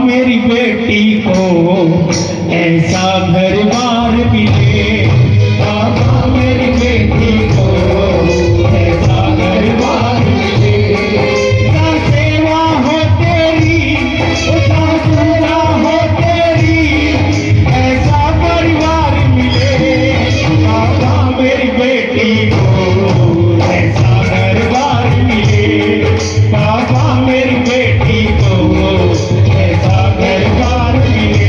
मेरी बेटी को ऐसा घर बार मिले, बाबा मेरी बेटी को ऐसा घर बार मिले। क्या सेवा हो तेरी, क्या पूजा हो तेरी, ऐसा परिवार मिले, बाबा मेरी बेटी को ऐसा घर बार मिले, बाबा मेरी बेटी को ऐसा घर बार मिले।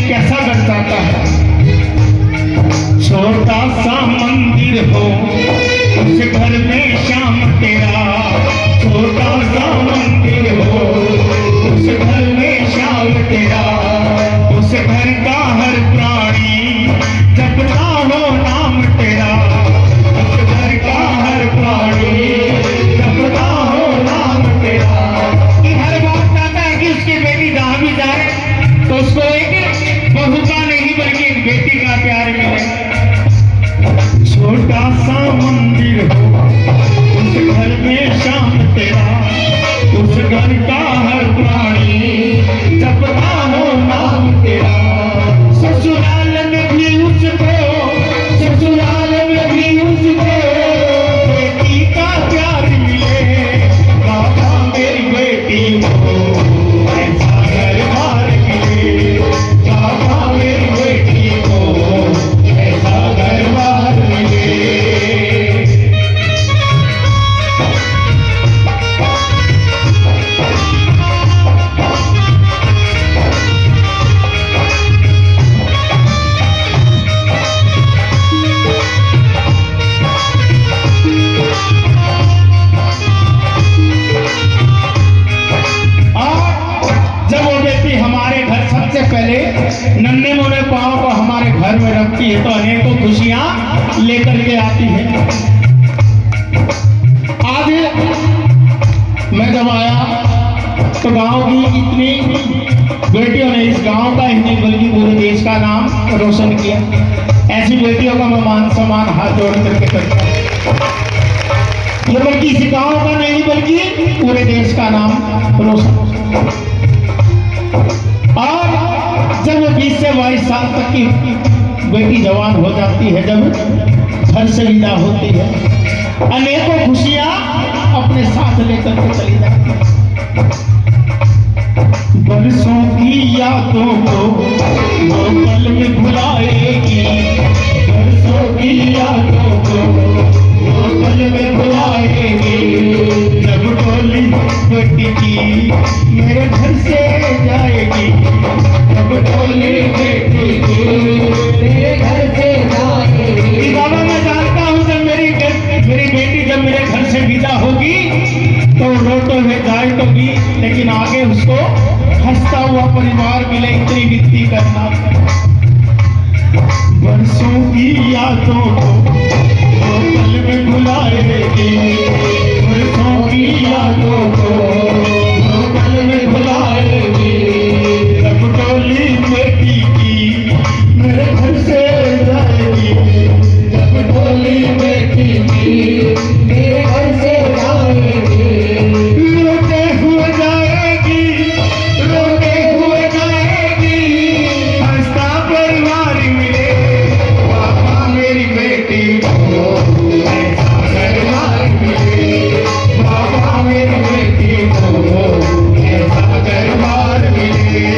कैसा घर चाहता है? छोटा सा मंदिर हो उस घर में श्याम तेरा, छोटा सा मंदिर हो उस घर में श्याम तेरा, उस घर का हर प्राणी जपता हो नाम तेरा, उस घर का हर प्राणी जपता हो नाम तेरा। कि हर बात चाहता है कि उसकी बेटी जहाँ भी जाए तो उसको एक बहू का नहीं बल्कि एक बेटी का प्यार मिले। छोटा सा मंदिर हो उस घर में श्याम तेरा, उस घर का हर प्राणी जपता हो नाम तेरा। ससुराल में भी उसको, ससुराल में भी उसको बेटी का प्यार मिले, बाबा मेरी बेटी को ऐसा घर बार मिले, बाबा मेरी बेटी को ऐसा घर बार मिले। नन्हे मुन्ने पाँव को हमारे घर में रखती है तो अनेकों खुशियां लेकर के आती है। आज मैं जब आया तो गांव की इतनी बेटियों ने इस गांव का ही नहीं बल्कि पूरे देश का नाम रोशन किया। ऐसी बेटियों का मैं मान सम्मान हाथ जोड़ करके करता हूं। ये बल्कि इसी गांव का नहीं बल्कि पूरे देश का नाम रोशन। और जब 20 से 22 साल तक की बेटी जवान हो जाती है, जब घर से विदा होती है, अनेकों खुशियां अपने साथ लेकर के चली जाती है। बरसों की यादों को वो पल में भुलाएगी, बरसों की यादों को वो पल में भुलाएगी। जब डोली बेटी की मेरे घर से जाएगी, जब डोली बेटी की मेरे घर से जाएगी। बाबा मैं जानता हूँ जब मेरी बेटी जब मेरे घर से विदा होगी तो रोते हुए जाए तो भी, लेकिन आगे उसको हंसता हुआ परिवार मिले, इतनी विनती करना। बरसों की यादों को वो पल में भुलाएगी, बरसों की यादों को वो पल में भुलाएगी। जब डोली बेटी की मेरे घर से जाएगी, जब डोली बेटी की मेरे घर से जाएगी। रोते हुए जाएगी, रोते हुए जाएगी, हंसता परिवार मिले, बाबा मेरी बेटी को ऐसा घर बार मिले, बाबा मेरी बेटी को ऐसा घर बार मिले।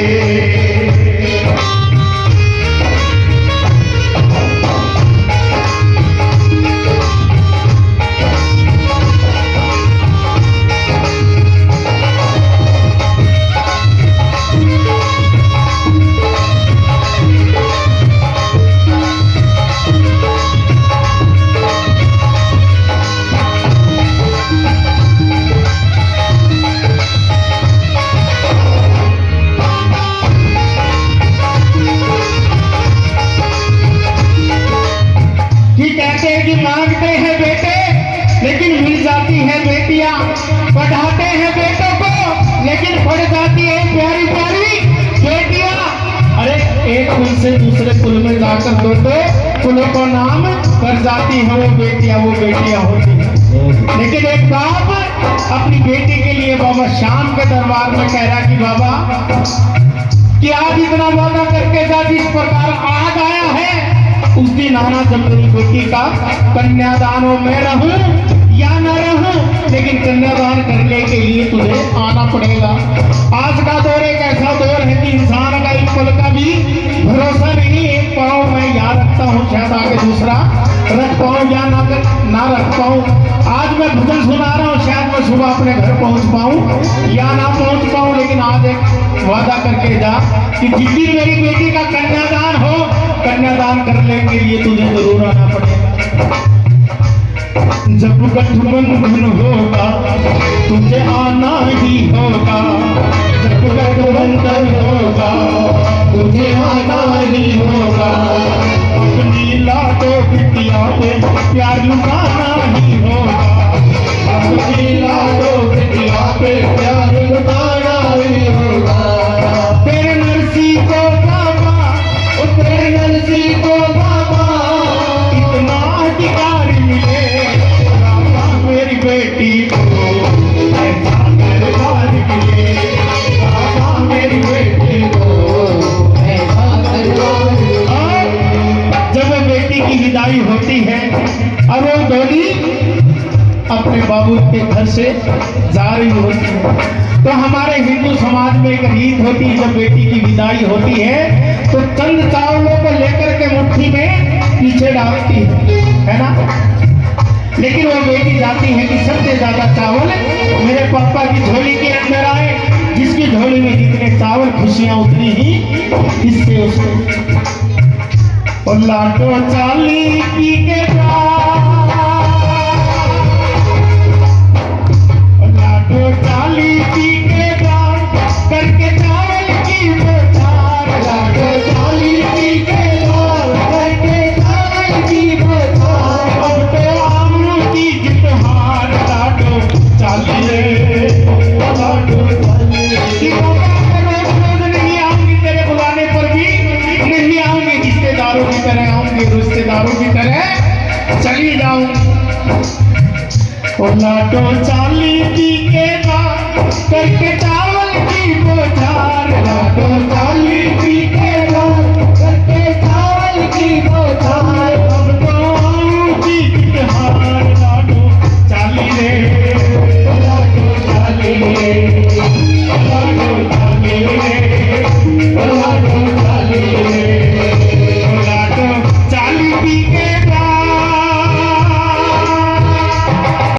कहते हैं कि मांगते हैं बेटे लेकिन मिल जाती है बेटियां, पढ़ाते हैं बेटों को लेकिन पढ़ जाती है प्यारी प्यारी बेटियां। अरे एक कुल से दूसरे कुल में जाकर दो कुलों को नाम कर जाती है वो बेटियां होती है। लेकिन एक बाप अपनी बेटी के लिए बाबा शाम के दरबार में कह रहा कि बाबा कि आज इतना वादा करके जा, जिस प्रकार आज आया है उस दिन आना जब मेरी बेटी का कन्यादान हो, मैं रहूं या न रहूं लेकिन कन्यादान करने के लिए तुझे आना पड़ेगा। आज का दौर एक ऐसा दौर है कि इंसान का एक पल का भी भरोसा नहीं। एक पाँव मैं यहाँ रखता हूँ, शायद आगे दूसरा रख पाऊं या ना रख पाऊं। आज मैं भजन सुना रहा हूँ, शायद मैं सुबह अपने घर पहुंच पाऊं या ना पहुंच पाऊं, लेकिन आज एक वादा करके जा कि जिस दिन मेरी बेटी का कन्यादान हो, कन्यादान करने के लिए तुझे जरूर आना पड़ेगा। जब गठबंधन होगा तुझे आना ही होगा, जब गठबंधन होगा तुझे आना ही होगा। अपनी लाडो बिटिया पे प्यार लुटाना ही होगा, अपनी लाडो बिटिया पे प्यार लुटाना ही होगा। तेरे नरसी को बाबा, तेरे नरसी को बाबा इतना अधिकार मिले, बाबा मेरी बेटी को ऐसा दरबार मिले, बाबा मेरी बेटी को ऐसा दरबार मिले। जब बेटी की विदाई होती है और वो डोली अपने बाबू के घर से जा रही होती है, तो हमारे हिंदू समाज में एक रीत होती है, जब बेटी की विदाई होती है तो चंद चावलों को लेकर के मुट्ठी में पीछे डालती है ना। लेकिन वो बेटी जाती है कि सबसे ज्यादा चावल मेरे पापा की झोली के अंदर आए, जिसकी झोली में जितने चावल खुशियां उतनी ही इससे उसको। और लाडो चाली पी के चाली पी के करके चावल की बौछार, लाडो चाली पी के करके चावल की बौछार। अब तो आमों की जित हार, लाडो चाली लाडो चाली। रोज नहीं आऊंगी तेरे बुलाने पर भी नहीं आऊंगी, रिश्तेदारों की तरह आऊंगी, रिश्तेदारों की तरह चली जाऊंगी। और लाडो चाली पी के करके चावल की बोझा,